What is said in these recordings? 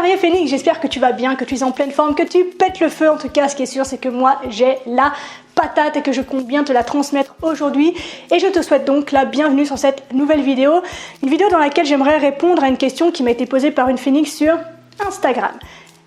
Marie Phoenix, j'espère que tu vas bien, que tu es en pleine forme, que tu pètes le feu. En tout cas, ce qui est sûr, c'est que moi, j'ai la patate et que je compte bien te la transmettre aujourd'hui. Et je te souhaite donc la bienvenue sur cette nouvelle vidéo. Une vidéo dans laquelle j'aimerais répondre à une question qui m'a été posée par une Phoenix sur Instagram.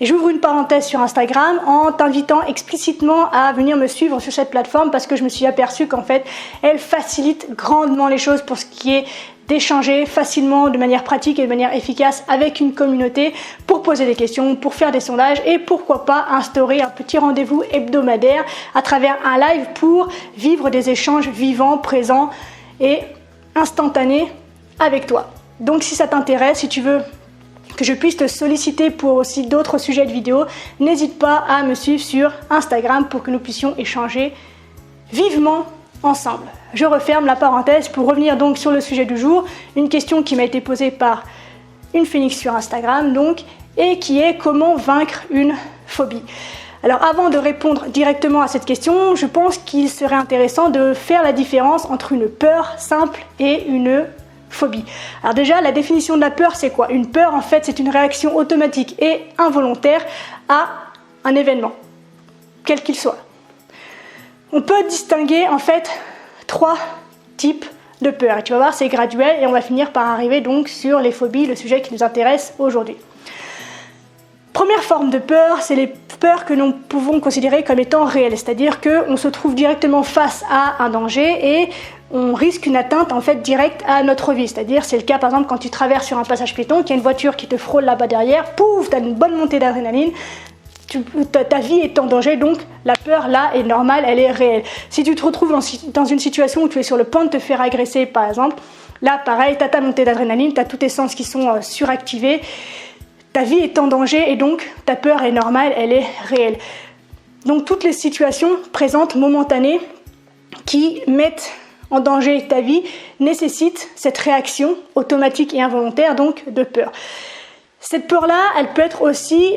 Et j'ouvre une parenthèse sur Instagram en t'invitant explicitement à venir me suivre sur cette plateforme parce que je me suis aperçue qu'en fait, elle facilite grandement les choses pour ce qui est d'échanger facilement, de manière pratique et de manière efficace avec une communauté pour poser des questions, pour faire des sondages et pourquoi pas instaurer un petit rendez-vous hebdomadaire à travers un live pour vivre des échanges vivants, présents et instantanés avec toi. Donc si ça t'intéresse, si tu veux que je puisse te solliciter pour aussi d'autres sujets de vidéos, n'hésite pas à me suivre sur Instagram pour que nous puissions échanger vivement ensemble. Je referme la parenthèse pour revenir donc sur le sujet du jour, une question qui m'a été posée par une Phoenix sur Instagram donc, et qui est comment vaincre une phobie. Alors avant de répondre directement à cette question, je pense qu'il serait intéressant de faire la différence entre une peur simple et une phobie. Alors déjà, la définition de la peur, c'est quoi? Une peur, en fait, c'est une réaction automatique et involontaire à un événement, quel qu'il soit. On peut distinguer, en fait, 3 types de peur. Et tu vas voir, c'est graduel et on va finir par arriver donc sur les phobies, le sujet qui nous intéresse aujourd'hui. Première forme de peur, c'est les peurs que nous pouvons considérer comme étant réelles, c'est-à-dire qu'on se trouve directement face à un danger et on risque une atteinte en fait directe à notre vie, c'est-à-dire c'est le cas par exemple quand tu traverses sur un passage piéton, qu'il y a une voiture qui te frôle là-bas derrière, pouf, tu as une bonne montée d'adrénaline, ta vie est en danger, donc la peur là est normale, elle est réelle. Si tu te retrouves dans une situation où tu es sur le point de te faire agresser par exemple, là pareil, tu as ta montée d'adrénaline, tu as tous tes sens qui sont suractivés, ta vie est en danger et donc ta peur est normale, elle est réelle. Donc toutes les situations présentes, momentanées, qui mettent en danger ta vie, nécessitent cette réaction automatique et involontaire donc de peur. Cette peur-là, elle peut être aussi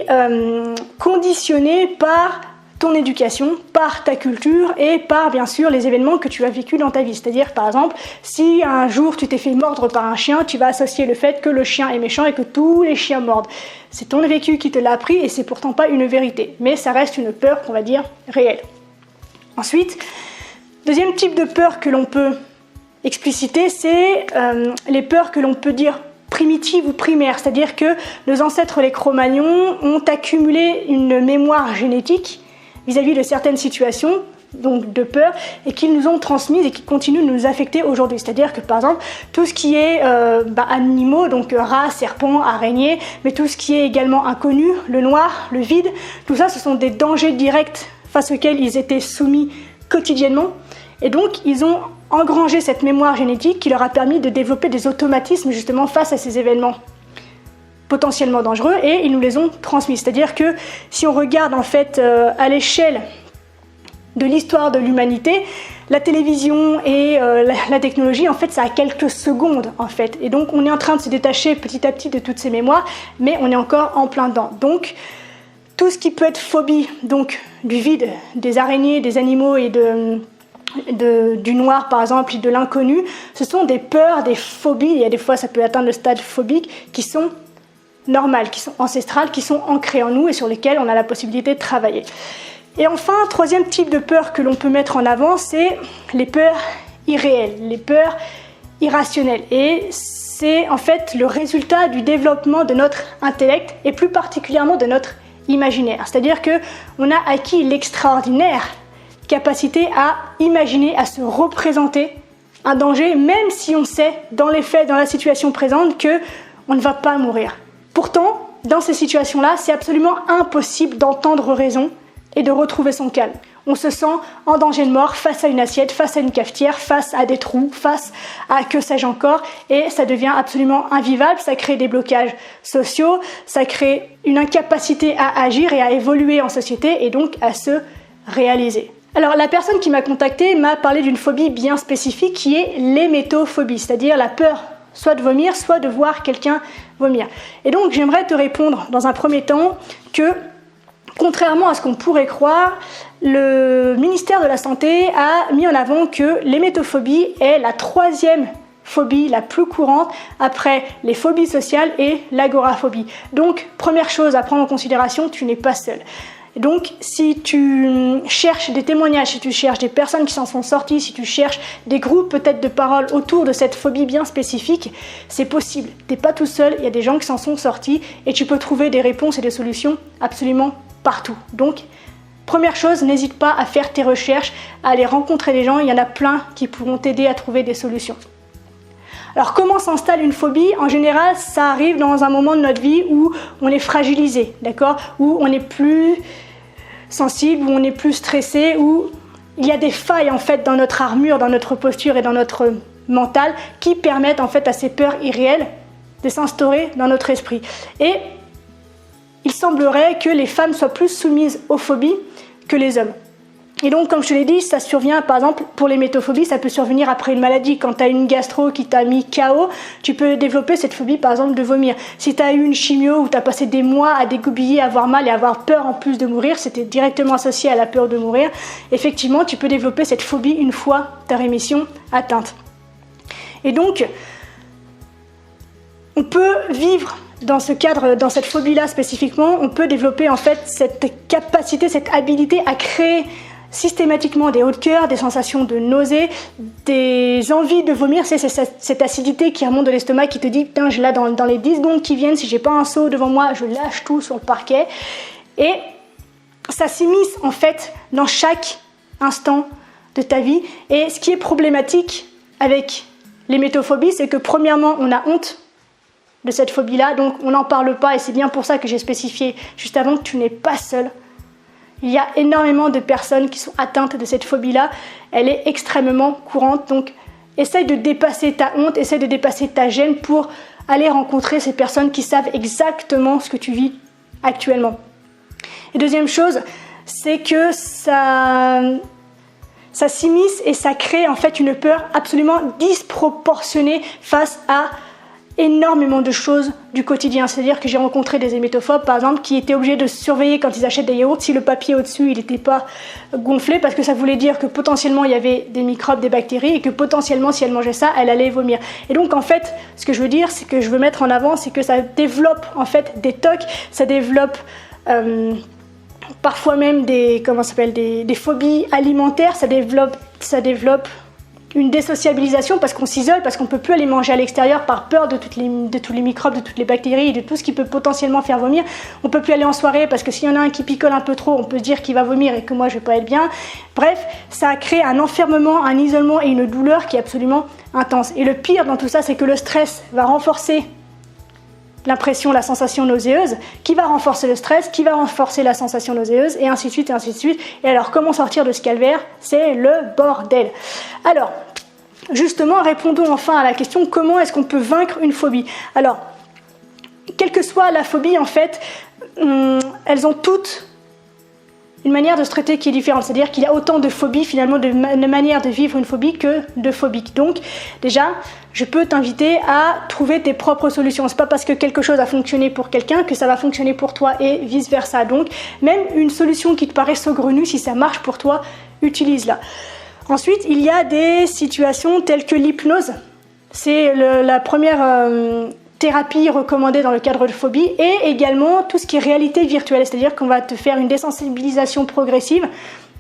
conditionnée par ton éducation, par ta culture et par bien sûr les événements que tu as vécus dans ta vie. C'est-à-dire par exemple, si un jour tu t'es fait mordre par un chien, tu vas associer le fait que le chien est méchant et que tous les chiens mordent. C'est ton vécu qui te l'a appris et c'est pourtant pas une vérité, mais ça reste une peur qu'on va dire réelle. Ensuite, deuxième type de peur que l'on peut expliciter, c'est les peurs que l'on peut dire primitives ou primaires, c'est-à-dire que nos ancêtres les Cro-Magnons ont accumulé une mémoire génétique vis-à-vis de certaines situations, donc de peur, et qu'ils nous ont transmises et qui continuent de nous affecter aujourd'hui. C'est-à-dire que par exemple, tout ce qui est animaux, donc rats, serpents, araignées, mais tout ce qui est également inconnu, le noir, le vide, tout ça ce sont des dangers directs face auxquels ils étaient soumis quotidiennement. Et donc ils ont engrangé cette mémoire génétique qui leur a permis de développer des automatismes justement face à ces événements potentiellement dangereux et ils nous les ont transmis. C'est-à-dire que si on regarde en fait à l'échelle de l'histoire de l'humanité, la télévision et la technologie, en fait, ça a quelques secondes, en fait. Et donc, on est en train de se détacher petit à petit de toutes ces mémoires, mais on est encore en plein dedans. Donc, tout ce qui peut être phobie, donc du vide, des araignées, des animaux et du noir, par exemple, et de l'inconnu, ce sont des peurs, des phobies, et des fois, ça peut atteindre le stade phobique, qui sont normales, qui sont ancestrales, qui sont ancrées en nous et sur lesquelles on a la possibilité de travailler. Et enfin, troisième type de peur que l'on peut mettre en avant, c'est les peurs irréelles, les peurs irrationnelles. Et c'est en fait le résultat du développement de notre intellect et plus particulièrement de notre imaginaire. C'est-à-dire qu'on a acquis l'extraordinaire capacité à imaginer, à se représenter un danger, même si on sait dans les faits, dans la situation présente, qu'on ne va pas mourir. Pourtant, dans ces situations-là, c'est absolument impossible d'entendre raison et de retrouver son calme. On se sent en danger de mort face à une assiette, face à une cafetière, face à des trous, face à que sais-je encore, et ça devient absolument invivable, ça crée des blocages sociaux, ça crée une incapacité à agir et à évoluer en société et donc à se réaliser. Alors la personne qui m'a contactée m'a parlé d'une phobie bien spécifique qui est l'hémétophobie, c'est-à-dire la peur soit de vomir, soit de voir quelqu'un vomir. Et donc j'aimerais te répondre dans un premier temps que, contrairement à ce qu'on pourrait croire, le ministère de la Santé a mis en avant que l'hémétophobie est la 3e phobie la plus courante après les phobies sociales et l'agoraphobie. Donc, première chose à prendre en considération, tu n'es pas seul. Donc, si tu cherches des témoignages, si tu cherches des personnes qui s'en sont sorties, si tu cherches des groupes peut-être de parole autour de cette phobie bien spécifique, c'est possible. Tu n'es pas tout seul, il y a des gens qui s'en sont sortis et tu peux trouver des réponses et des solutions absolument partout. Donc, première chose, n'hésite pas à faire tes recherches, à aller rencontrer des gens, il y en a plein qui pourront t'aider à trouver des solutions. Alors comment s'installe une phobie? En général, ça arrive dans un moment de notre vie où on est fragilisé, d'accord? Où on est plus sensible, où on est plus stressé, où il y a des failles en fait dans notre armure, dans notre posture et dans notre mental qui permettent en fait à ces peurs irréelles de s'instaurer dans notre esprit. Et il semblerait que les femmes soient plus soumises aux phobies que les hommes. Et donc, comme je te l'ai dit, ça survient, par exemple, pour les métophobies, ça peut survenir après une maladie. Quand tu as une gastro qui t'a mis KO, tu peux développer cette phobie, par exemple, de vomir. Si tu as eu une chimio où tu as passé des mois à dégoupiller, à avoir mal et à avoir peur en plus de mourir, c'était directement associé à la peur de mourir, effectivement, tu peux développer cette phobie une fois ta rémission atteinte. Et donc, on peut vivre dans ce cadre, dans cette phobie-là spécifiquement, on peut développer en fait cette capacité, cette habilité à créer systématiquement des hauts de cœur, des sensations de nausée, des envies de vomir. C'est cette acidité qui remonte de l'estomac qui te dit putain, je l'ai dans les 10 secondes qui viennent, si j'ai pas un seau devant moi, je lâche tout sur le parquet. Et ça s'immisce en fait dans chaque instant de ta vie. Et ce qui est problématique avec les métophobies, c'est que premièrement, on a honte de cette phobie-là, donc on n'en parle pas et c'est bien pour ça que j'ai spécifié juste avant que tu n'es pas seul. Il y a énormément de personnes qui sont atteintes de cette phobie-là. Elle est extrêmement courante. Donc, essaye de dépasser ta honte, essaye de dépasser ta gêne pour aller rencontrer ces personnes qui savent exactement ce que tu vis actuellement. Et deuxième chose, c'est que ça s'immisce et ça crée en fait une peur absolument disproportionnée face à énormément de choses du quotidien. C'est-à-dire que j'ai rencontré des hémétophobes, par exemple, qui étaient obligés de surveiller quand ils achètent des yaourts si le papier au-dessus il n'était pas gonflé, parce que ça voulait dire que potentiellement il y avait des microbes, des bactéries, et que potentiellement si elle mangeait ça, elle allait vomir. Et donc en fait, ce que je veux dire, c'est que je veux mettre en avant, c'est que ça développe en fait des TOC, ça développe parfois même des phobies alimentaires, ça développe une désociabilisation parce qu'on s'isole, parce qu'on ne peut plus aller manger à l'extérieur par peur de tous les microbes, de toutes les bactéries, de tout ce qui peut potentiellement faire vomir. On ne peut plus aller en soirée parce que s'il y en a un qui picole un peu trop, on peut se dire qu'il va vomir et que moi je ne vais pas être bien. Bref, ça a créé un enfermement, un isolement et une douleur qui est absolument intense. Et le pire dans tout ça, c'est que le stress va renforcer l'impression, la sensation nauséeuse, qui va renforcer le stress, qui va renforcer la sensation nauséeuse, et ainsi de suite, et ainsi de suite. Et alors, comment sortir de ce calvaire? C'est le bordel. Alors, justement, répondons enfin à la question, comment est-ce qu'on peut vaincre une phobie? Alors, quelle que soit la phobie, en fait, elles ont toutes une manière de se traiter qui est différente. C'est-à-dire qu'il y a autant de phobies, finalement, de manières de vivre une phobie que de phobiques. Donc, déjà, je peux t'inviter à trouver tes propres solutions. C'est pas parce que quelque chose a fonctionné pour quelqu'un que ça va fonctionner pour toi et vice-versa. Donc, même une solution qui te paraît saugrenue, si ça marche pour toi, utilise-la. Ensuite, il y a des situations telles que l'hypnose. C'est la première thérapie recommandée dans le cadre de phobie, et également tout ce qui est réalité virtuelle, c'est-à-dire qu'on va te faire une désensibilisation progressive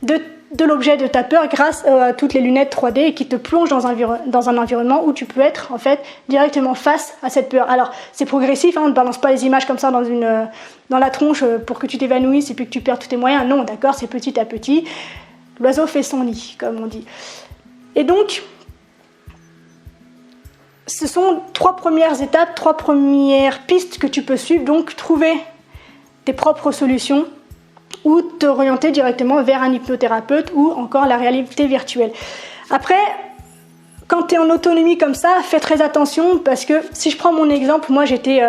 de l'objet de ta peur grâce à toutes les lunettes 3D et qui te plonge dans un environnement où tu peux être en fait directement face à cette peur. Alors c'est progressif, hein, on ne balance pas les images comme ça dans la tronche pour que tu t'évanouisses et puis que tu perds tous tes moyens. Non, d'accord, c'est petit à petit. L'oiseau fait son nid, comme on dit. Et donc, ce sont 3 premières étapes, 3 premières pistes que tu peux suivre. Donc, trouver tes propres solutions ou t'orienter directement vers un hypnothérapeute ou encore la réalité virtuelle. Après, quand tu es en autonomie comme ça, fais très attention parce que si je prends mon exemple, moi j'étais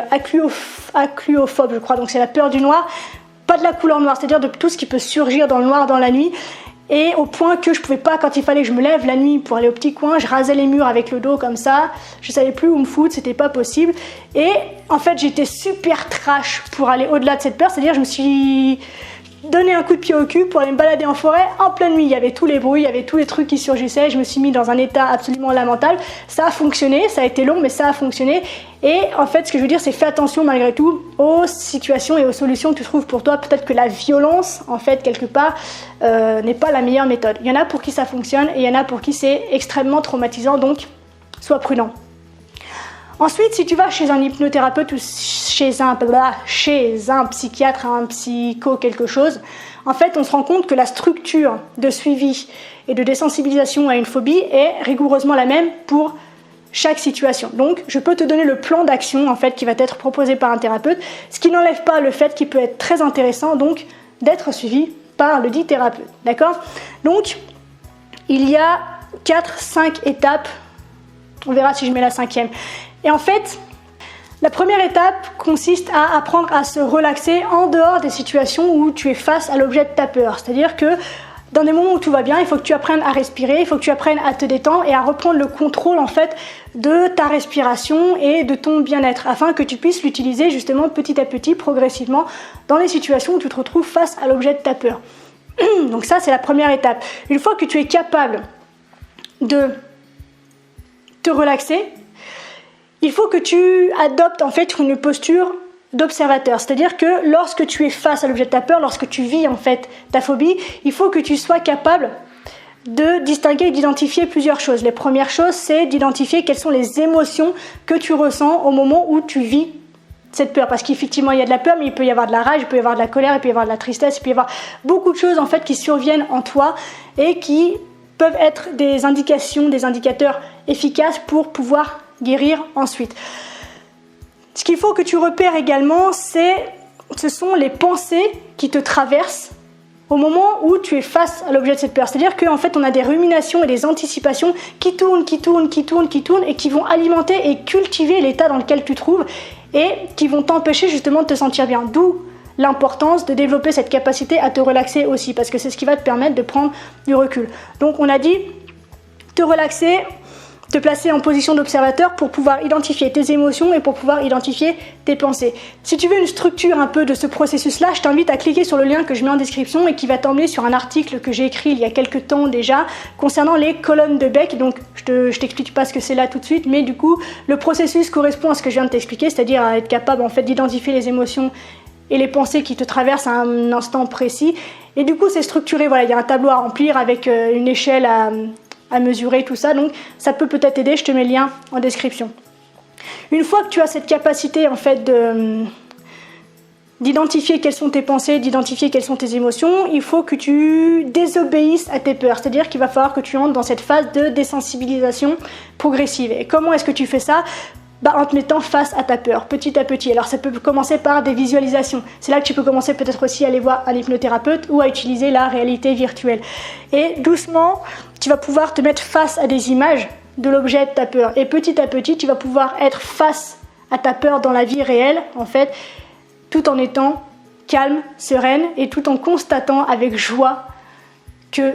acluophobe, je crois, donc c'est la peur du noir, pas de la couleur noire, c'est-à-dire de tout ce qui peut surgir dans le noir dans la nuit. Et au point que je pouvais pas, quand il fallait que je me lève la nuit pour aller au petit coin, je rasais les murs avec le dos comme ça, je savais plus où me foutre, c'était pas possible. Et en fait j'étais super trash pour aller au-delà de cette peur, c'est-à-dire je me suis donné un coup de pied au cul pour aller me balader en forêt en pleine nuit. Il y avait tous les bruits, il y avait tous les trucs qui surgissaient, je me suis mis dans un état absolument lamentable. Ça a fonctionné, ça a été long mais ça a fonctionné. Et en fait ce que je veux dire c'est fais attention malgré tout aux situations et aux solutions que tu trouves pour toi. Peut-être que la violence en fait quelque part n'est pas la meilleure méthode. Il y en a pour qui ça fonctionne et il y en a pour qui c'est extrêmement traumatisant, donc sois prudent. Ensuite, si tu vas chez un hypnothérapeute ou chez un psychiatre, un psycho quelque chose, en fait, on se rend compte que la structure de suivi et de désensibilisation à une phobie est rigoureusement la même pour chaque situation. Donc, je peux te donner le plan d'action en fait qui va être proposé par un thérapeute, ce qui n'enlève pas le fait qu'il peut être très intéressant donc d'être suivi par le dit thérapeute. D'accord ? Donc, il y a 4-5 étapes. On verra si je mets la 5e. Et en fait, la première étape consiste à apprendre à se relaxer en dehors des situations où tu es face à l'objet de ta peur. C'est-à-dire que dans des moments où tout va bien, il faut que tu apprennes à respirer, il faut que tu apprennes à te détendre et à reprendre le contrôle en fait de ta respiration et de ton bien-être afin que tu puisses l'utiliser justement petit à petit, progressivement dans les situations où tu te retrouves face à l'objet de ta peur. Donc ça, c'est la première étape. Une fois que tu es capable de te relaxer, il faut que tu adoptes en fait une posture d'observateur. C'est-à-dire que lorsque tu es face à l'objet de ta peur, lorsque tu vis en fait ta phobie, il faut que tu sois capable de distinguer et d'identifier plusieurs choses. Les premières choses, c'est d'identifier quelles sont les émotions que tu ressens au moment où tu vis cette peur. Parce qu'effectivement, il y a de la peur, mais il peut y avoir de la rage, il peut y avoir de la colère, il peut y avoir de la tristesse, il peut y avoir beaucoup de choses en fait qui surviennent en toi et qui peuvent être des indications, des indicateurs efficaces pour pouvoir guérir ensuite. Ce qu'il faut que tu repères également, ce sont les pensées qui te traversent au moment où tu es face à l'objet de cette peur. C'est-à-dire qu'en fait, on a des ruminations et des anticipations qui tournent et qui vont alimenter et cultiver l'état dans lequel tu te trouves et qui vont t'empêcher justement de te sentir bien. D'où l'importance de développer cette capacité à te relaxer aussi, parce que c'est ce qui va te permettre de prendre du recul. Donc on a dit te relaxer, te placer en position d'observateur pour pouvoir identifier tes émotions et pour pouvoir identifier tes pensées. Si tu veux une structure un peu de ce processus-là, je t'invite à cliquer sur le lien que je mets en description et qui va t'emmener sur un article que j'ai écrit il y a quelques temps déjà concernant les colonnes de Beck. Donc je t'explique pas ce que c'est là tout de suite, mais du coup le processus correspond à ce que je viens de t'expliquer, c'est-à-dire à être capable en fait d'identifier les émotions et les pensées qui te traversent à un instant précis. Et du coup c'est structuré, voilà, il y a un tableau à remplir avec une échelle à mesurer, tout ça, donc ça peut peut-être aider, je te mets le lien en description. Une fois que tu as cette capacité en fait d'identifier quelles sont tes pensées, d'identifier quelles sont tes émotions, il faut que tu désobéisses à tes peurs, c'est-à-dire qu'il va falloir que tu entres dans cette phase de désensibilisation progressive. Et comment est-ce que tu fais ça ? En te mettant face à ta peur, petit à petit. Alors ça peut commencer par des visualisations. C'est là que tu peux commencer peut-être aussi à aller voir un hypnothérapeute ou à utiliser la réalité virtuelle. Et doucement, tu vas pouvoir te mettre face à des images de l'objet de ta peur. Et petit à petit, tu vas pouvoir être face à ta peur dans la vie réelle, en fait, tout en étant calme, sereine et tout en constatant avec joie que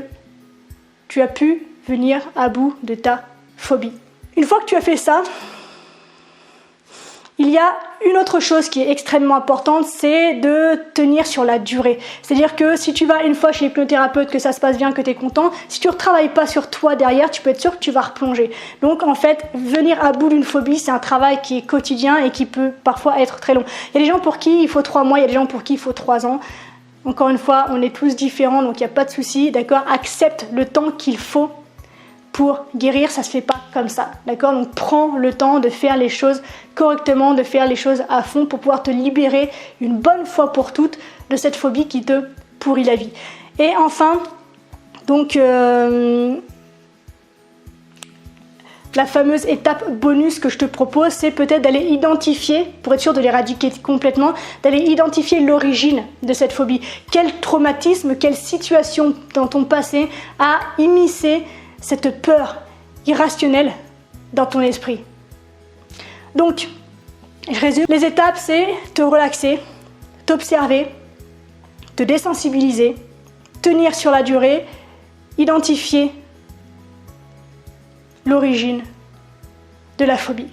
tu as pu venir à bout de ta phobie. Une fois que tu as fait ça, il y a une autre chose qui est extrêmement importante, c'est de tenir sur la durée. C'est-à-dire que si tu vas une fois chez l'hypnothérapeute, que ça se passe bien, que tu es content, si tu ne retravailles pas sur toi derrière, tu peux être sûr que tu vas replonger. Donc en fait, venir à bout d'une phobie, c'est un travail qui est quotidien et qui peut parfois être très long. Il y a des gens pour qui il faut 3 mois, il y a des gens pour qui il faut 3 ans. Encore une fois, on est tous différents, donc il n'y a pas de souci, d'accord ? Accepte le temps qu'il faut pour guérir, ça se fait pas comme ça, d'accord ? Donc prends le temps de faire les choses correctement, de faire les choses à fond pour pouvoir te libérer une bonne fois pour toutes de cette phobie qui te pourrit la vie. Et enfin, donc la fameuse étape bonus que je te propose, c'est peut-être d'aller identifier, pour être sûr de l'éradiquer complètement, d'aller identifier l'origine de cette phobie. Quel traumatisme, quelle situation dans ton passé a immiscé cette peur irrationnelle dans ton esprit. Donc, je résume. Les étapes, c'est te relaxer, t'observer, te désensibiliser, tenir sur la durée, identifier l'origine de la phobie.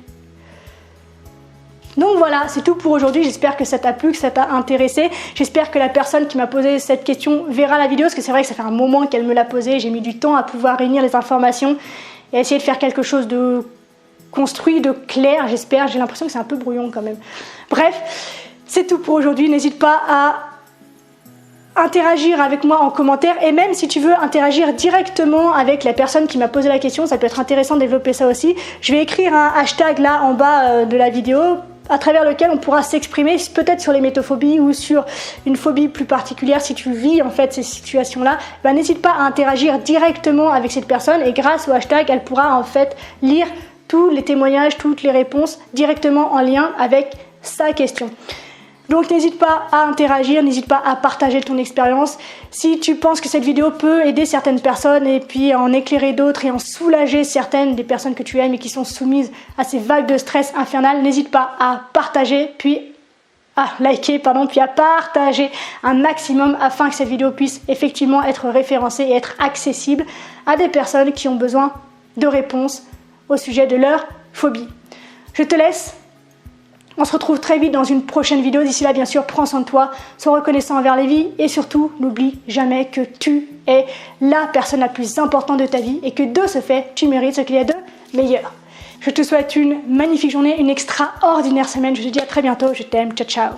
Donc voilà, c'est tout pour aujourd'hui. J'espère que ça t'a plu, que ça t'a intéressé. J'espère que la personne qui m'a posé cette question verra la vidéo, parce que c'est vrai que ça fait un moment qu'elle me l'a posée. J'ai mis du temps à pouvoir réunir les informations et à essayer de faire quelque chose de construit, de clair, j'espère. J'ai l'impression que c'est un peu brouillon quand même. Bref, c'est tout pour aujourd'hui. N'hésite pas à interagir avec moi en commentaire, et même si tu veux interagir directement avec la personne qui m'a posé la question, ça peut être intéressant de développer ça aussi. Je vais écrire un hashtag là en bas de la vidéo à travers lequel on pourra s'exprimer peut-être sur les métophobies ou sur une phobie plus particulière. Si tu vis en fait ces situations là, n'hésite pas à interagir directement avec cette personne, et grâce au hashtag elle pourra en fait lire tous les témoignages, toutes les réponses directement en lien avec sa question. Donc n'hésite pas à interagir, n'hésite pas à partager ton expérience. Si tu penses que cette vidéo peut aider certaines personnes et puis en éclairer d'autres et en soulager certaines des personnes que tu aimes et qui sont soumises à ces vagues de stress infernales, n'hésite pas à partager, puis à liker, puis à partager un maximum afin que cette vidéo puisse effectivement être référencée et être accessible à des personnes qui ont besoin de réponses au sujet de leur phobie. Je te laisse. On se retrouve très vite dans une prochaine vidéo. D'ici là, bien sûr, prends soin de toi, sois reconnaissant envers les vies et surtout, n'oublie jamais que tu es la personne la plus importante de ta vie et que de ce fait, tu mérites ce qu'il y a de meilleur. Je te souhaite une magnifique journée, une extraordinaire semaine. Je te dis à très bientôt. Je t'aime. Ciao, ciao.